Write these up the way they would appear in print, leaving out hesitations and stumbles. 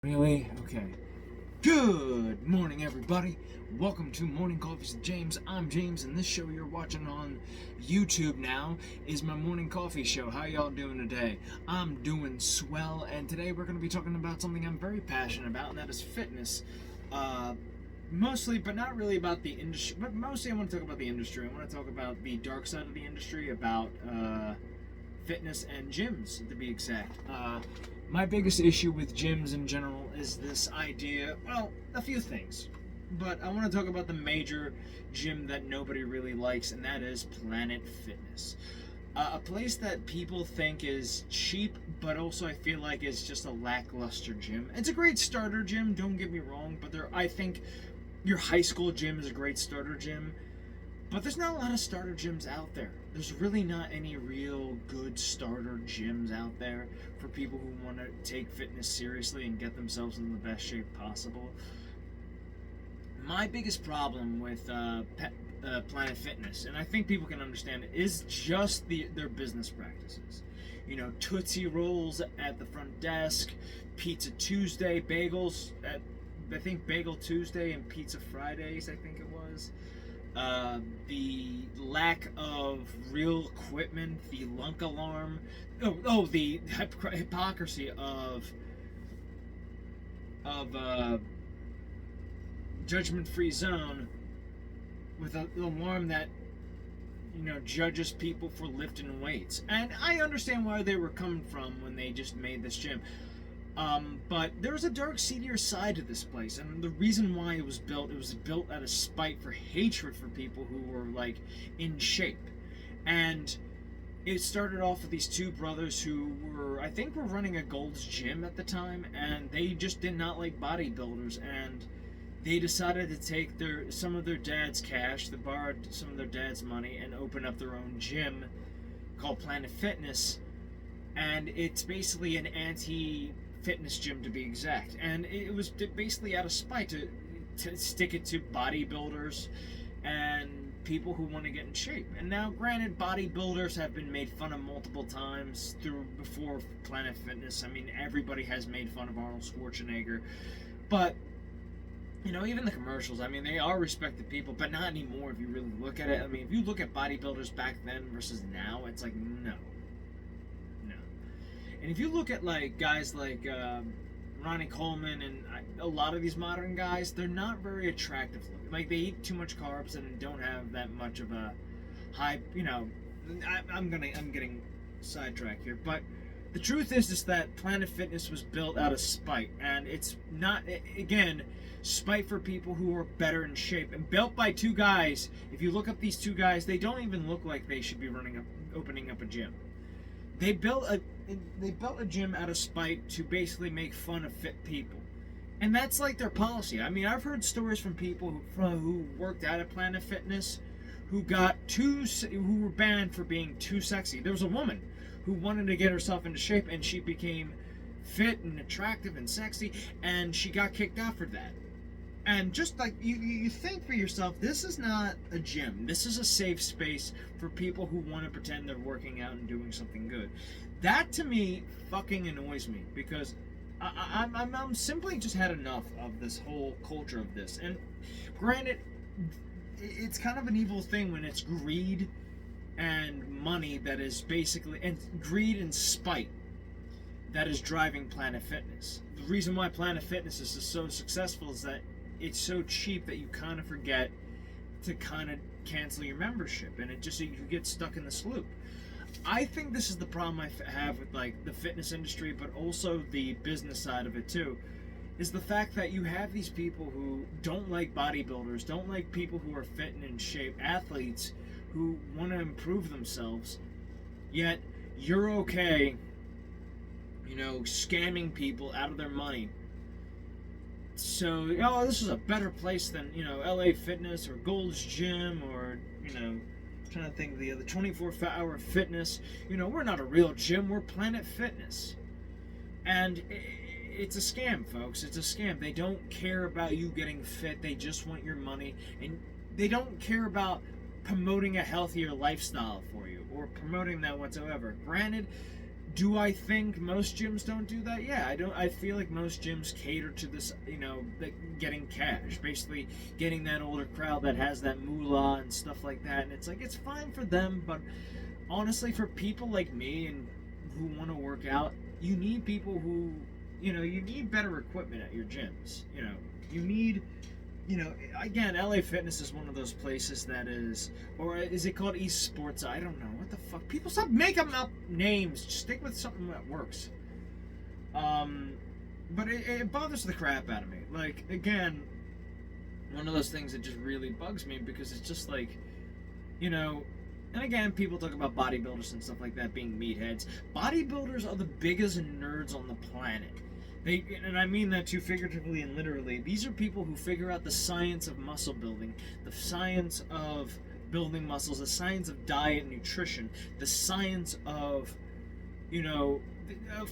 Really? Okay. Good morning, everybody. Welcome to Morning Coffees with James. I'm James, and this show you're watching on YouTube now is my morning coffee show. How y'all doing today? I'm doing swell, and today we're going to be talking about something I'm very passionate about, and that is fitness. Mostly, but not really about the industry, but mostly I want to talk about the industry. I want to talk about the dark side of the industry, about fitness and gyms, to be exact. My biggest issue with gyms in general is this idea, well, a few things. But I want to talk about the major gym that nobody really likes, and that is Planet Fitness. A place that people think is cheap, but also I feel like is just a lackluster gym. It's a great starter gym, don't get me wrong, but I think your high school gym is a great starter gym. But there's not a lot of starter gyms out there. There's really not any real good starter gyms out there for people who want to take fitness seriously and get themselves in the best shape possible. My biggest problem with Planet Fitness, and I think people can understand it, is just their business practices. You know, Tootsie Rolls at the front desk, Pizza Tuesday, bagels at, I think, Bagel Tuesday and Pizza Fridays, I think it was. The lack of real equipment, the lunk alarm, the hypocrisy of judgment-free zone with an alarm that judges people for lifting weights. And I understand where they were coming from when they just made this gym. But there's a dark, seedier side to this place, and the reason why it was built out of spite for hatred for people who were, like, in shape. And it started off with these two brothers who I think were running a Gold's Gym at the time, and they just did not like bodybuilders, and they decided to take some of their dad's cash, they borrowed some of their dad's money, and open up their own gym called Planet Fitness. And it's basically an anti-fitness gym, to be exact, and it was basically out of spite to stick it to bodybuilders and people who want to get in shape. And now, granted, bodybuilders have been made fun of multiple times before Planet Fitness. I mean, everybody has made fun of Arnold Schwarzenegger, but even the commercials, I mean, they are respected people, but not anymore if you really look at it. I mean, if you look at bodybuilders back then versus now, it's like, no. And if you look at guys like Ronnie Coleman and a lot of these modern guys, they're not very attractive looking. Like, they eat too much carbs and don't have that much of a high. I'm getting sidetracked here, but the truth is that Planet Fitness was built out of spite, and it's not, again, spite for people who are better in shape, and built by two guys. If you look up these two guys, they don't even look like they should be opening up a gym. They built a gym out of spite to basically make fun of fit people, and that's like their policy. I mean, I've heard stories from people who worked out at Planet Fitness who were banned for being too sexy. There was a woman who wanted to get herself into shape, and she became fit and attractive and sexy, and she got kicked out for that. And just like you think for yourself, this is not a gym. This is a safe space for people who want to pretend they're working out and doing something good. That, to me, fucking annoys me, because I'm simply just had enough of this whole culture of this. And granted, it's kind of an evil thing when it's greed and money that is basically, and greed and spite that is driving Planet Fitness. The reason why Planet Fitness is so successful is that it's so cheap that you kind of forget to kind of cancel your membership, and you get stuck in this loop. I think this is the problem I have with the fitness industry, but also the business side of it too, is the fact that you have these people who don't like bodybuilders, don't like people who are fit and in shape, athletes who want to improve themselves, yet you're okay, scamming people out of their money. So, this is a better place than, LA Fitness or Gold's Gym or, I'm trying to think of the other 24-hour fitness. We're not a real gym, we're Planet Fitness. And it's a scam, folks. It's a scam. They don't care about you getting fit. They just want your money. And they don't care about promoting a healthier lifestyle for you or promoting that whatsoever. Granted, Do I think most gyms don't do that? Yeah, I don't. I feel like most gyms cater to this, getting cash, basically getting that older crowd that has that moolah and stuff like that. And it's like it's fine for them, but honestly, for people like me and who want to work out, you need people who, you need better equipment at your gyms. You need again, LA Fitness is one of those places that is, or is it called esports? I don't know. What the fuck? People stop making up names. Just stick with something that works. But it bothers the crap out of me. Like, again, one of those things that just really bugs me because it's just like, and again, people talk about bodybuilders and stuff like that being meatheads. Bodybuilders are the biggest nerds on the planet. And I mean that too figuratively and literally. These are people who figure out the science of muscle building, the science of building muscles, the science of diet and nutrition, the science of,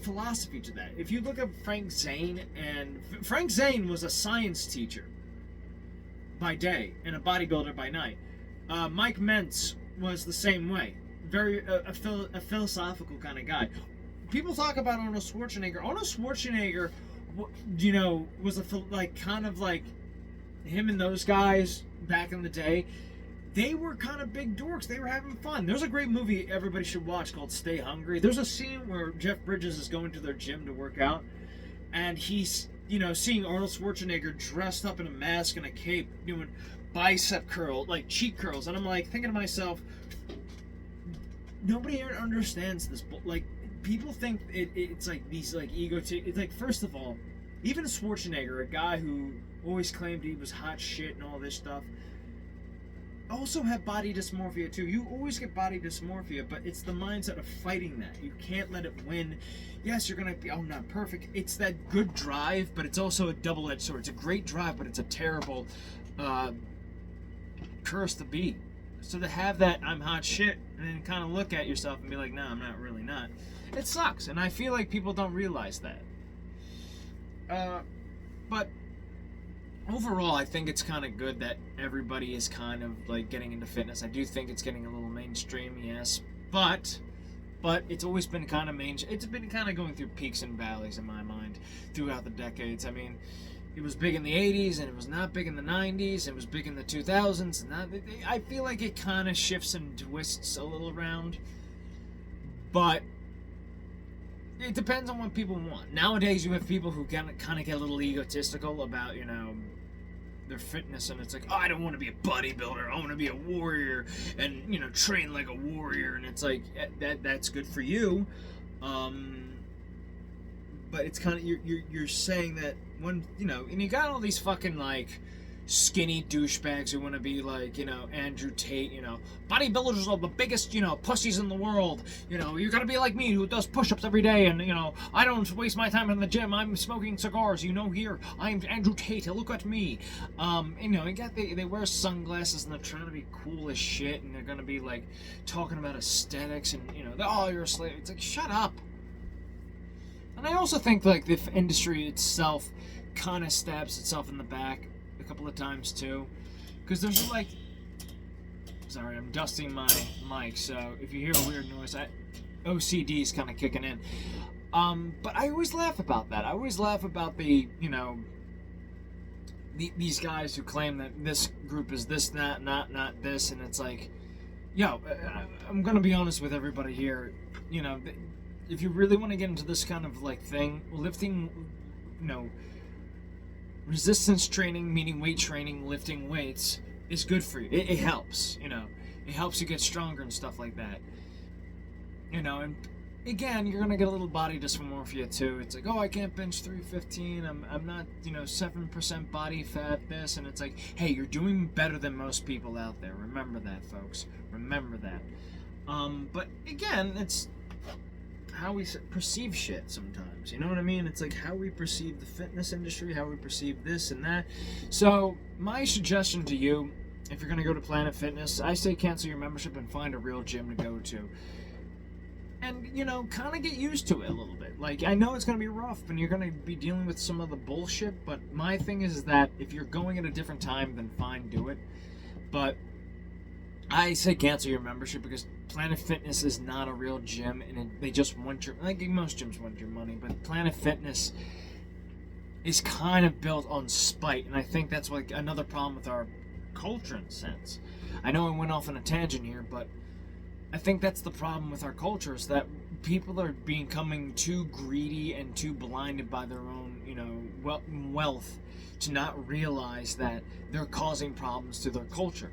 philosophy to that. If you look at Frank Zane, and Frank Zane was a science teacher by day and a bodybuilder by night. Mike Mentz was the same way. Very a philosophical kind of guy. People talk about Arnold Schwarzenegger. Arnold Schwarzenegger, was kind of like him and those guys back in the day. They were kind of big dorks. They were having fun. There's a great movie everybody should watch called Stay Hungry. There's a scene where Jeff Bridges is going to their gym to work out, and he's, seeing Arnold Schwarzenegger dressed up in a mask and a cape doing bicep curl, like cheek curls, and I'm like thinking to myself, nobody here understands this. Like, people think it's like these like it's like, first of all, even Schwarzenegger, a guy who always claimed he was hot shit and all this stuff, also had body dysmorphia too. You always get body dysmorphia, but it's the mindset of fighting that. You can't let it win. Yes, you're gonna be, not perfect. It's that good drive, but it's also a double-edged sword. It's a great drive, but it's a terrible curse to be. So to have that I'm hot shit and then kind of look at yourself and be like, no, I'm not really not. It sucks, and I feel like people don't realize that. But overall, I think it's kind of good that everybody is kind of like getting into fitness. I do think it's getting a little mainstream, yes, but it's always been kind of it's been kind of going through peaks and valleys in my mind throughout the decades. I mean, it was big in the 80s, and it was not big in the 90s. It was big in the 2000s, and I feel like it kind of shifts and twists a little around, but it depends on what people want. Nowadays, you have people who kind of get a little egotistical about, their fitness, and it's like, oh, I don't want to be a bodybuilder. I want to be a warrior and, train like a warrior. And it's like, that's good for you. But it's kind of, you're saying that when, and you got all these fucking like skinny douchebags who want to be like, Andrew Tate, bodybuilders are the biggest, pussies in the world. You gotta be like me, who does push-ups every day, and, I don't waste my time in the gym. I'm smoking cigars, here. I'm Andrew Tate, look at me. They wear sunglasses, and they're trying to be cool as shit, and they're gonna be, like, talking about aesthetics, and, oh, you're a slave. It's like, shut up. And I also think, like, the industry itself kind of stabs itself in the back a couple of times too, because there's like, sorry, I'm dusting my mic, so if you hear a weird noise, OCD is kind of kicking in. But I always laugh about that. I always laugh about these guys who claim that this group is this, not this, and it's like, I'm gonna be honest with everybody here. If you really want to get into this kind of like thing, lifting, resistance training, meaning weight training, lifting weights, is good for you. It helps, It helps you get stronger and stuff like that. And again, you're going to get a little body dysmorphia too. It's like, oh, I can't bench 315. I'm not, 7% body fat, this. And it's like, hey, you're doing better than most people out there. Remember that, folks. Remember that. But again, it's how we perceive shit sometimes, you know what I mean? It's like how we perceive the fitness industry, how we perceive this and that. So my suggestion to you, if you're going to go to Planet Fitness, I say cancel your membership and find a real gym to go to. And, kind of get used to it a little bit. Like, I know it's going to be rough and you're going to be dealing with some of the bullshit, but my thing is that if you're going at a different time, then fine, do it. But I say cancel your membership because Planet Fitness is not a real gym, and they just want your, like most gyms want your money, but Planet Fitness is kind of built on spite, and I think that's like another problem with our culture in a sense. I know I went off on a tangent here, but I think that's the problem with our culture, is that people are becoming too greedy and too blinded by their own, wealth to not realize that they're causing problems to their culture.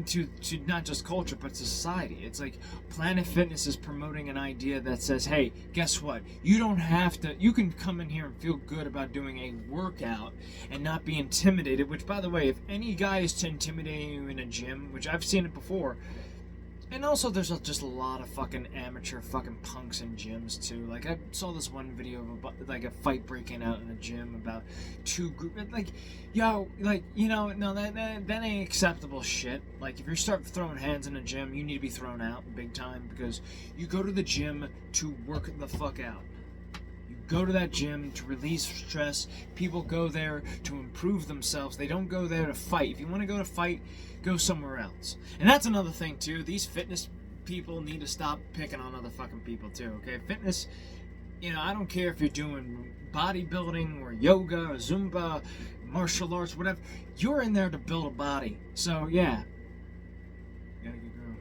To not just culture but society. It's like Planet Fitness is promoting an idea that says, hey, guess what, you don't have to, you can come in here and feel good about doing a workout and not be intimidated. Which, by the way, if any guy is intimidating you in a gym, which I've seen it before, and also there's just a lot of fucking amateur fucking punks in gyms too. Like, I saw this one video of a fight breaking out in a gym about two group, like, no, that ain't acceptable shit. Like, if you start throwing hands in a gym, you need to be thrown out big time, because you go to the gym to work the fuck out. You go to that gym to release stress. People go there to improve themselves. They don't go there to fight. If you want to go to fight, go somewhere else. And that's another thing too. These fitness people need to stop picking on other fucking people too, okay? Fitness, I don't care if you're doing bodybuilding or yoga or Zumba, martial arts, whatever. You're in there to build a body. So, yeah. Gotta get going.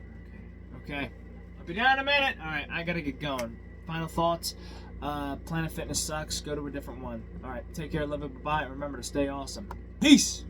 Okay. I'll be down in a minute. Alright, I gotta get going. Final thoughts. Planet Fitness sucks. Go to a different one. Alright, take care, love it, bye-bye. Remember to stay awesome. Peace!